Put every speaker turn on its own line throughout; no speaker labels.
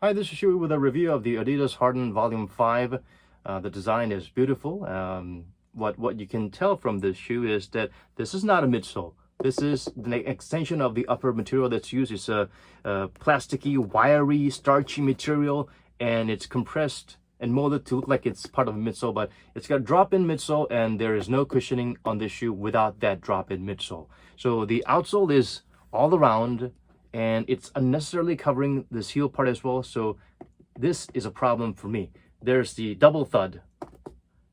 Hi, this is Shui with a review of the Adidas Harden Volume 5. The design is beautiful. What you can tell from this shoe is that this is not a midsole. This is the extension of the upper material that's used. It's a plasticky, wiry, starchy material, and it's compressed and molded to look like it's part of a midsole, but it's got a drop-in midsole, and there is no cushioning on this shoe without that drop-in midsole. So the outsole is all around, and it's unnecessarily covering this heel part as well. So this is a problem for me. There's the double thud.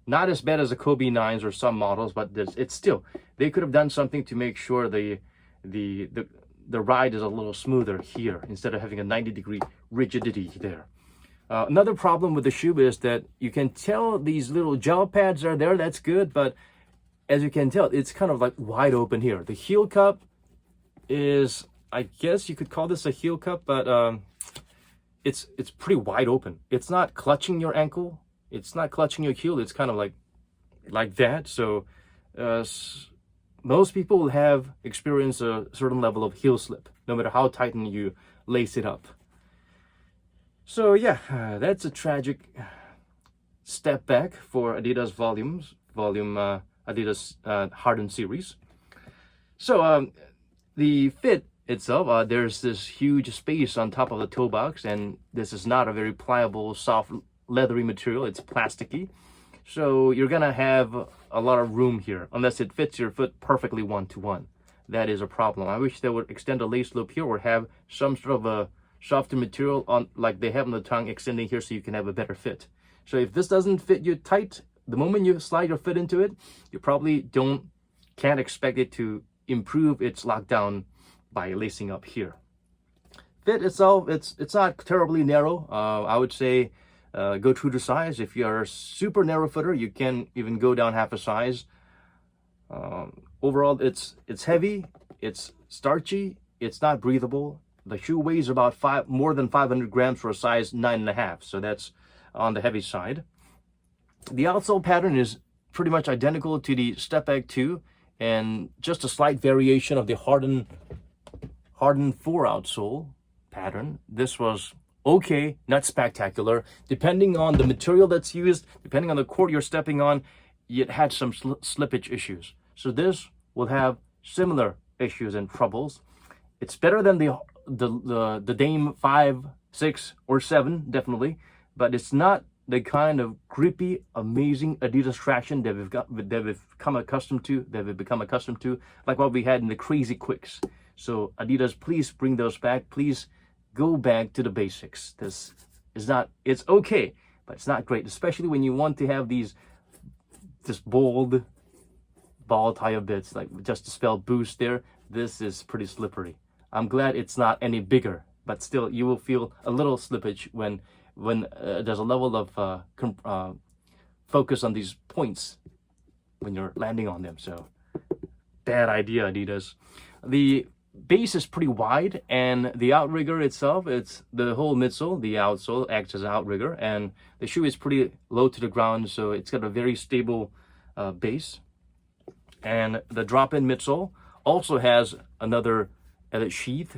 Not as bad as the Kobe 9s or some models, but it's still, they could have done something to make sure the ride is a little smoother here instead of having a 90-degree rigidity there. Another problem with the shoe is that you can tell these little gel pads are there. That's good, but as you can tell, it's kind of like wide open here. The heel cup is, I guess you could call this a heel cup, but it's pretty wide open. It's not clutching your ankle. It's not clutching your heel. It's kind of like that. So most people will have experienced a certain level of heel slip, no matter how tighten you lace it up. So yeah, that's a tragic step back for Adidas Adidas Harden series. So the fit itself, there's this huge space on top of the toe box, and this is not a very pliable, soft, leathery material. It's plasticky, so you're gonna have a lot of room here unless it fits your foot perfectly one-to-one. That is a problem. I wish they would extend the lace loop here or have some sort of a softer material on, like they have on the tongue, extending here so you can have a better fit. So if this doesn't fit you tight, the moment you slide your foot into it, you probably can't expect it to improve its lockdown by lacing up here. Fit itself, it's not terribly narrow. I would say go true to size. If you're a super narrow footer, you can even go down half a size. Overall, it's heavy, it's starchy, it's not breathable. The shoe weighs about more than 500 grams for a size 9.5, so that's on the heavy side. The outsole pattern is pretty much identical to the Step Back 2, and just a slight variation of the Harden 4 outsole pattern. This was okay, not spectacular. Depending on the material that's used, depending on the court you're stepping on, it had some slippage issues. So this will have similar issues and troubles. It's better than the Dame 5, 6, or 7, definitely, but it's not the kind of grippy, amazing Adidas traction that we've become accustomed to, like what we had in the Crazy Quicks. So Adidas, please bring those back. Please go back to the basics. This is not, it's okay, but it's not great, especially when you want to have this bold ball tie of bits, like just to spell boost there. This is pretty slippery. I'm glad it's not any bigger, but still you will feel a little slippage when there's a level of focus on these points when you're landing on them. So bad idea, Adidas. The base is pretty wide, and the outrigger itself, it's the whole midsole, the outsole acts as an outrigger, and the shoe is pretty low to the ground, so it's got a very stable base. And the drop-in midsole also has another sheath,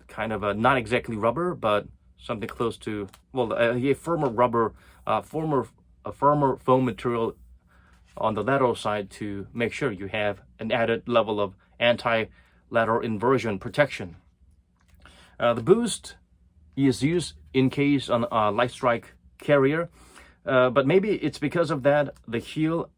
kind of a, not exactly rubber, but something close to, well, a firmer rubber, a firmer foam material on the lateral side to make sure you have an added level of anti-lateral inversion protection. The boost is used in case on a light strike carrier, but maybe it's because of that, the heel,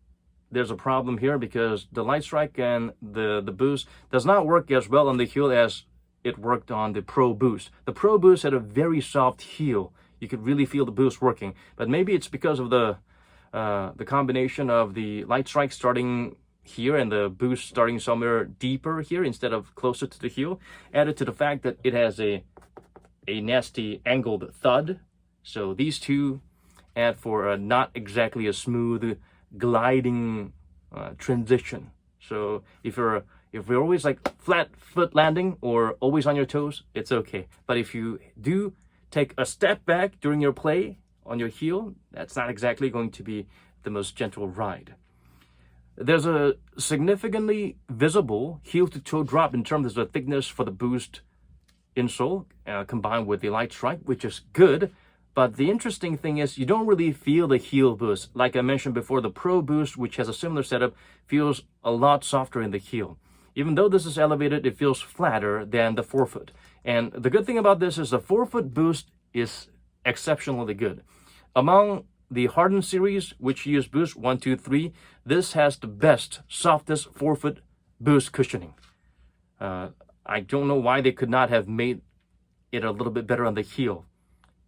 there's a problem here because the light strike and the boost does not work as well on the heel as it worked on the Pro Boost. The Pro Boost had a very soft heel. You could really feel the boost working, but maybe it's because of the combination of the light strike starting here and the boost starting somewhere deeper here instead of closer to the heel, added to the fact that it has a nasty angled thud. So these two add for a not exactly a smooth gliding transition. So if you're always like flat foot landing or always on your toes, it's okay. But if you do take a step back during your play on your heel, that's not exactly going to be the most gentle ride. There's a significantly visible heel to toe drop in terms of the thickness for the boost insole combined with the light strike, which is good. But the interesting thing is you don't really feel the heel boost. Like I mentioned before, the Pro Boost, which has a similar setup, feels a lot softer in the heel. Even though this is elevated, it feels flatter than the forefoot. And the good thing about this is the forefoot boost is exceptionally good. Among the Harden series, which use boost 1, 2, 3, this has the best, softest forefoot boost cushioning. I don't know why they could not have made it a little bit better on the heel.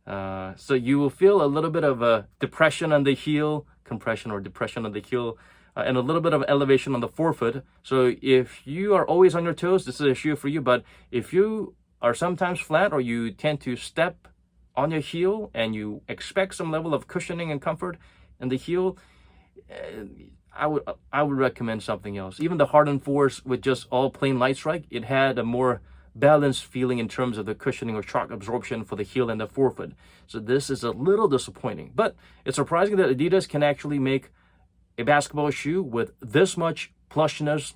So you will feel a little bit of a depression on the heel, compression or depression on the heel, and a little bit of elevation on the forefoot. So if you are always on your toes, this is a shoe for you. But if you are sometimes flat or you tend to step on your heel and you expect some level of cushioning and comfort in the heel, I would recommend something else. Even the Harden Force with just all plain light strike, it had a more balanced feeling in terms of the cushioning or shock absorption for the heel and the forefoot. So this is a little disappointing, but it's surprising that Adidas can actually make a basketball shoe with this much plushness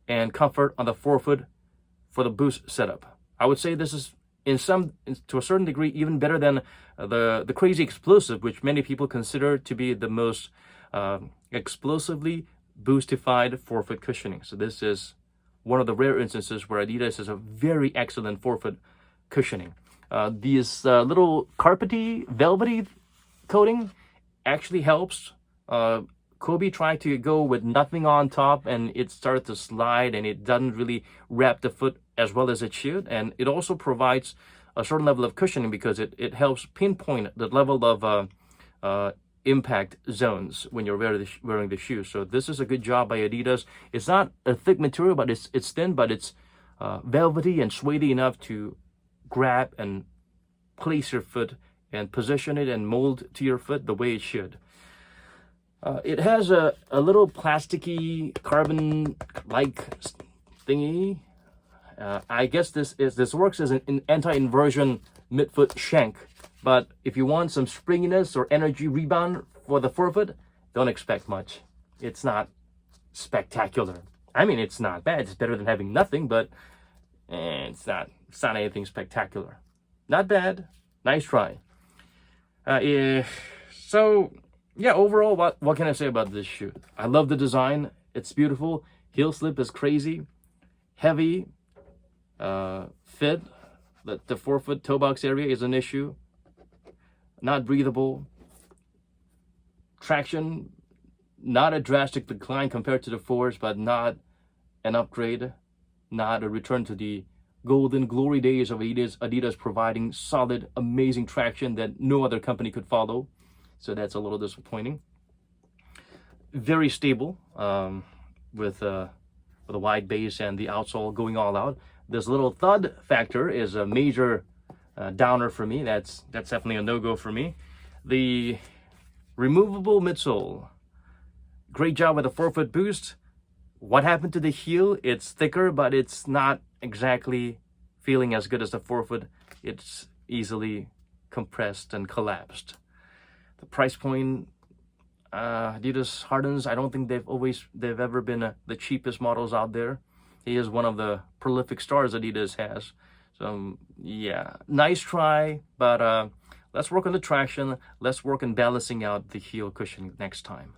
and comfort on the forefoot for the boost setup. I would say this is to a certain degree even better than the Crazy Explosive, which many people consider to be the most explosively boostified forefoot cushioning. So this is one of the rare instances where Adidas has a very excellent forefoot cushioning. These little carpety, velvety coating actually helps. Kobe tried to go with nothing on top and it started to slide and it doesn't really wrap the foot as well as it should. And it also provides a certain level of cushioning because it helps pinpoint the level of impact zones when you're wearing the shoe. So this is a good job by Adidas. It's not a thick material, but it's thin, but it's velvety and suede enough to grab and place your foot and position it and mold to your foot the way it should. It has a little plasticky carbon-like thingy. I guess this works as an anti-inversion midfoot shank. But if you want some springiness or energy rebound for the forefoot, don't expect much. It's not spectacular. I mean, it's not bad. It's better than having nothing, but it's not anything spectacular. Not bad. Nice try. So yeah, overall, what can I say about this shoe? I love the design. It's beautiful. Heel slip is crazy. Heavy. Fit. The forefoot toe box area is an issue. Not breathable. Traction, not a drastic decline compared to the fours, but not an upgrade. Not a return to the golden glory days of Adidas providing solid, amazing traction that no other company could follow. So that's a little disappointing. Very stable with a wide base and the outsole going all out. This little thud factor is a major downer for me. That's definitely a no-go for me. The removable midsole, great job with the forefoot boost. What happened to the heel? It's thicker, but it's not exactly feeling as good as the forefoot. It's easily compressed and collapsed. The price point, Adidas Hardens, I don't think they've ever been the cheapest models out there. He is one of the prolific stars Adidas has. So yeah, nice try, but let's work on the traction. Let's work on balancing out the heel cushioning next time.